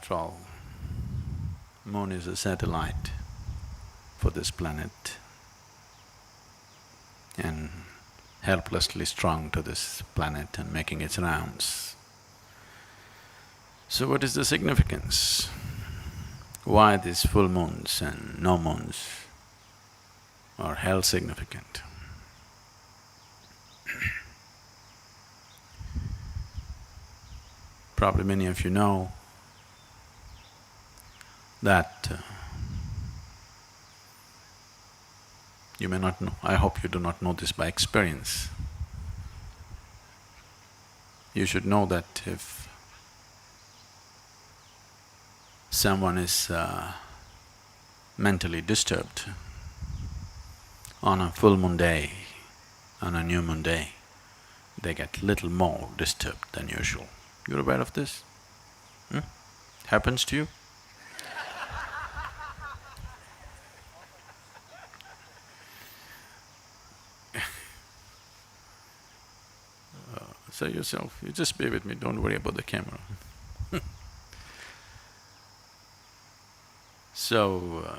After all, moon is a satellite for this planet and helplessly strung to this planet and making its rounds. So what is the significance? Why these full moons and no moons are held significant? Probably many of you know that you may not know, I hope you do not know this by experience. You should know that if someone is mentally disturbed on a full moon day, on a new moon day, they get little more disturbed than usual. You're aware of this? Happens to you? Say yourself, you just be with me, don't worry about the camera. So,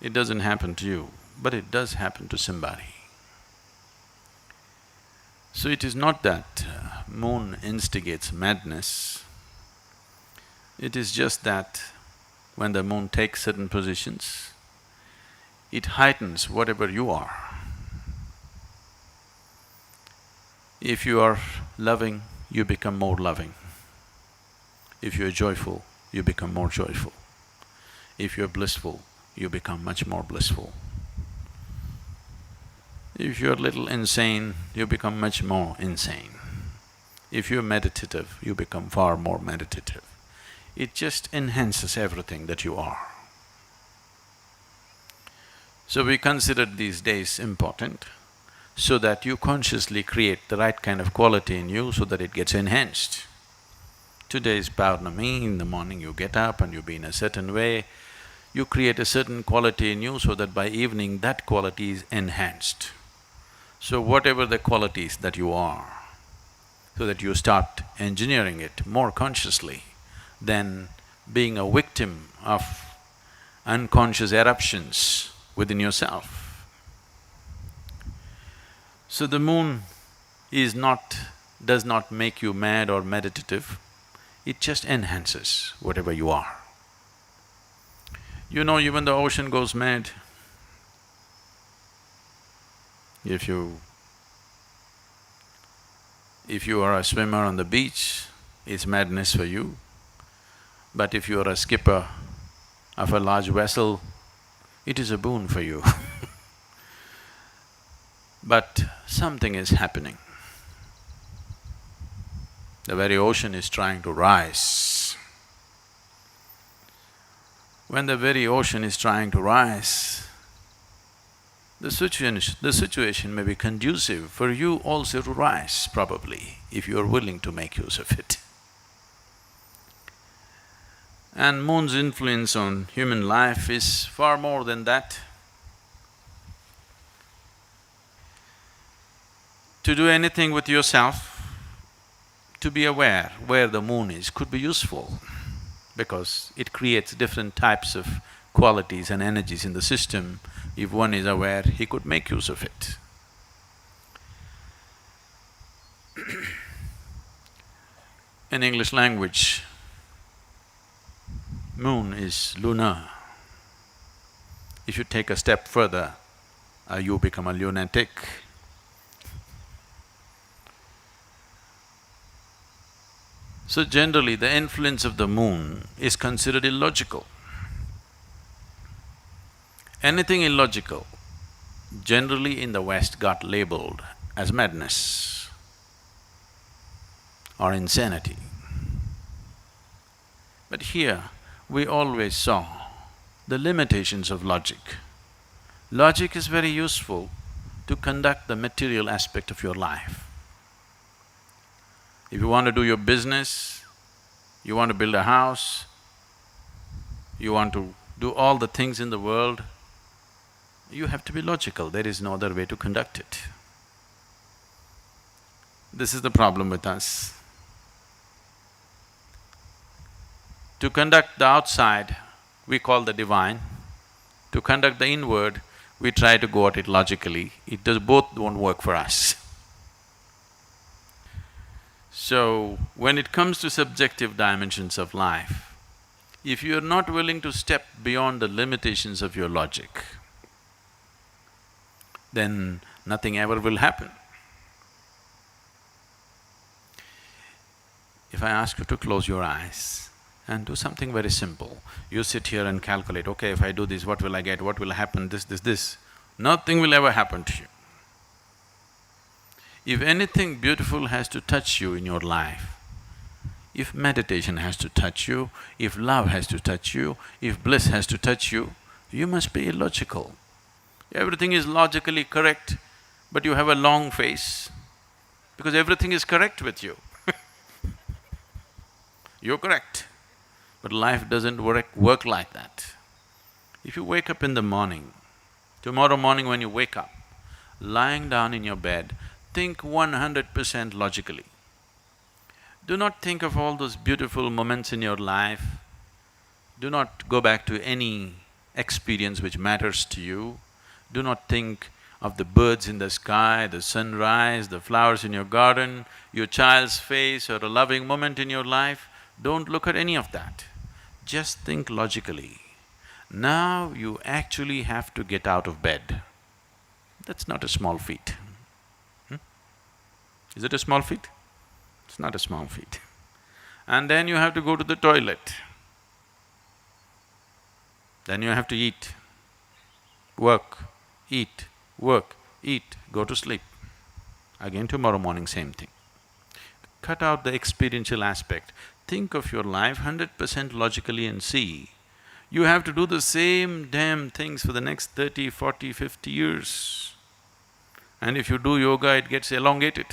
it doesn't happen to you, but it does happen to somebody. So it is not that moon instigates madness, it is just that when the moon takes certain positions, it heightens whatever you are. If you are loving, you become more loving. If you are joyful, you become more joyful. If you are blissful, you become much more blissful. If you're a little insane, you become much more insane. If you're meditative, you become far more meditative. It just enhances everything that you are. So we considered these days important so that you consciously create the right kind of quality in you so that it gets enhanced. Today is Paurnami, in the morning you get up and you be in a certain way, you create a certain quality in you so that by evening that quality is enhanced. So whatever the qualities that you are, so that you start engineering it more consciously than being a victim of unconscious eruptions within yourself. So the moon does not make you mad or meditative, it just enhances whatever you are. You know, even the ocean goes mad. If you are a swimmer on the beach, it's madness for you. But if you are a skipper of a large vessel, it is a boon for you. But something is happening. The very ocean is trying to rise. When the very ocean is trying to rise, the situation may be conducive for you also to rise, probably, if you are willing to make use of it. And moon's influence on human life is far more than that. To do anything with yourself, to be aware where the moon is could be useful because it creates different types of qualities and energies in the system. If one is aware, he could make use of it. In English language, moon is lunar. If you take a step further, you become a lunatic. So generally, the influence of the moon is considered illogical. Anything illogical, generally in the West got labeled as madness or insanity. But here, we always saw the limitations of logic. Logic is very useful to conduct the material aspect of your life. If you want to do your business, you want to build a house, you want to do all the things in the world, you have to be logical, there is no other way to conduct it. This is the problem with us. To conduct the outside, we call the divine. To conduct the inward, we try to go at it logically. Both won't work for us. So, when it comes to subjective dimensions of life, if you're not willing to step beyond the limitations of your logic, then nothing ever will happen. If I ask you to close your eyes and do something very simple, you sit here and calculate, okay, if I do this, what will I get, what will happen, this. Nothing will ever happen to you. If anything beautiful has to touch you in your life, if meditation has to touch you, if love has to touch you, if bliss has to touch you, you must be illogical. Everything is logically correct, but you have a long face because everything is correct with you. You're correct, but life doesn't work like that. If you wake up in the morning, tomorrow morning when you wake up, lying down in your bed, think 100% logically. Do not think of all those beautiful moments in your life. Do not go back to any experience which matters to you. Do not think of the birds in the sky, the sunrise, the flowers in your garden, your child's face or a loving moment in your life. Don't look at any of that. Just think logically. Now you actually have to get out of bed. That's not a small feat. Is it a small feat? It's not a small feat. And then you have to go to the toilet. Then you have to eat, work, eat, go to sleep. Again tomorrow morning, same thing. Cut out the experiential aspect. Think of your life 100% logically and see, you have to do the same damn things for the next 30, 40, 50 years. And if you do yoga, it gets elongated.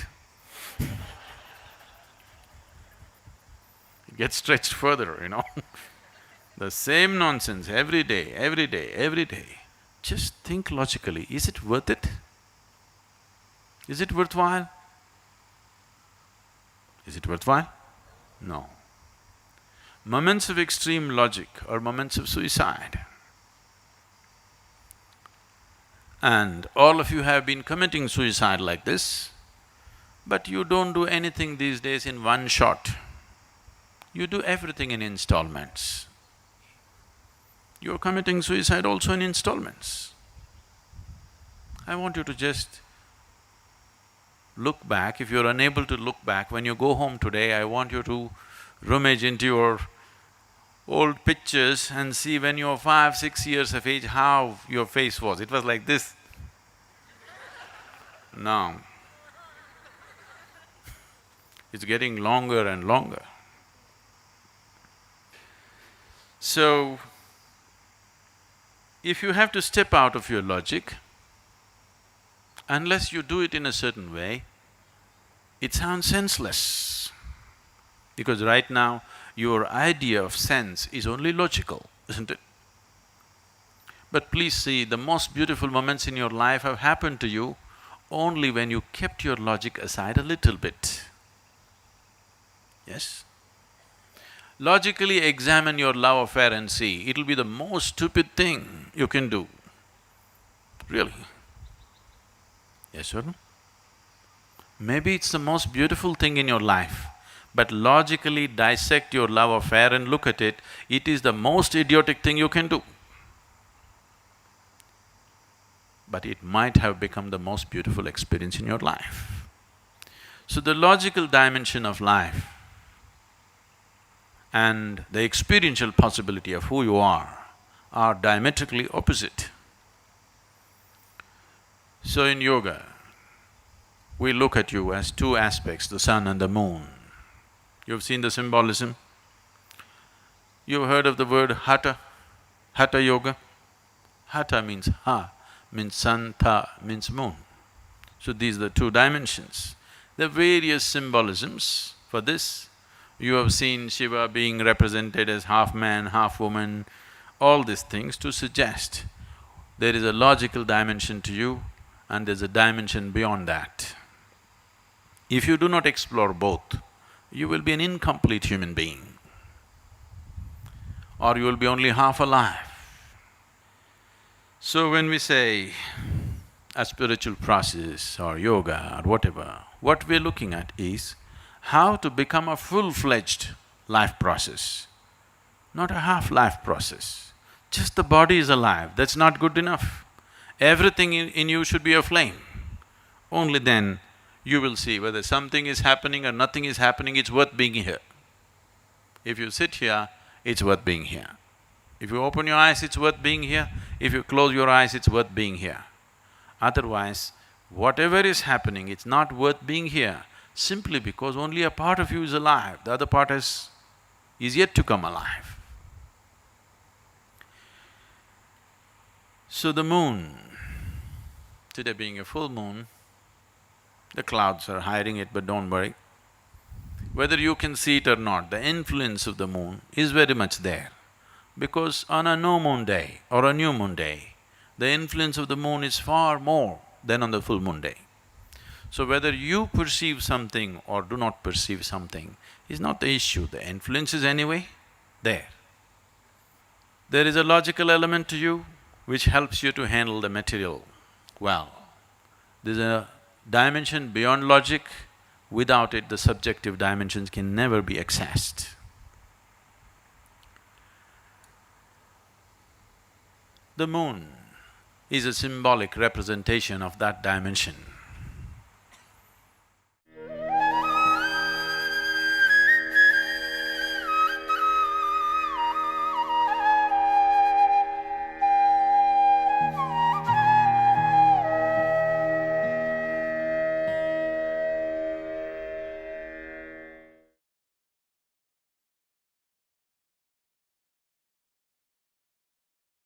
It gets stretched further, you know. The same nonsense every day, every day, every day. Just think logically, is it worth it? Is it worthwhile? Is it worthwhile? No. Moments of extreme logic are moments of suicide. And all of you have been committing suicide like this, but you don't do anything these days in one shot. You do everything in installments. You're committing suicide also in installments. I want you to just look back. If you're unable to look back, when you go home today, I want you to rummage into your old pictures and see when you were 5, 6 years of age, how your face was. It was like this. Now, it's getting longer and longer. So, if you have to step out of your logic, unless you do it in a certain way, it sounds senseless. Because right now, your idea of sense is only logical, isn't it? But please see, the most beautiful moments in your life have happened to you only when you kept your logic aside a little bit. Yes? Logically examine your love affair and see, it'll be the most stupid thing you can do. Really. Yes or no? Maybe it's the most beautiful thing in your life, but logically dissect your love affair and look at it, it is the most idiotic thing you can do. But it might have become the most beautiful experience in your life. So the logical dimension of life and the experiential possibility of who you are diametrically opposite. So in yoga, we look at you as two aspects, the sun and the moon. You've seen the symbolism? You've heard of the word hatha, hatha yoga? Hatha means ha, means sun, tha means moon. So these are the two dimensions. There are various symbolisms for this. You have seen Shiva being represented as half man, half woman, all these things to suggest there is a logical dimension to you and there's a dimension beyond that. If you do not explore both, you will be an incomplete human being. or you will be only half alive. So when we say a spiritual process or yoga or whatever, what we're looking at is how to become a full-fledged life process, not a half-life process. Just the body is alive, that's not good enough. Everything in you should be aflame. Only then you will see whether something is happening or nothing is happening, it's worth being here. If you sit here, it's worth being here. If you open your eyes, it's worth being here. If you close your eyes, it's worth being here. Otherwise, whatever is happening, it's not worth being here, simply because only a part of you is alive, the other part is yet to come alive. So the moon, today being a full moon, the clouds are hiding it, but don't worry. Whether you can see it or not, the influence of the moon is very much there. Because on a no moon day or a new moon day, the influence of the moon is far more than on the full moon day. So whether you perceive something or do not perceive something is not the issue, the influence is anyway there. There is a logical element to you which helps you to handle the material well. There's a dimension beyond logic, without it the subjective dimensions can never be accessed. The moon is a symbolic representation of that dimension.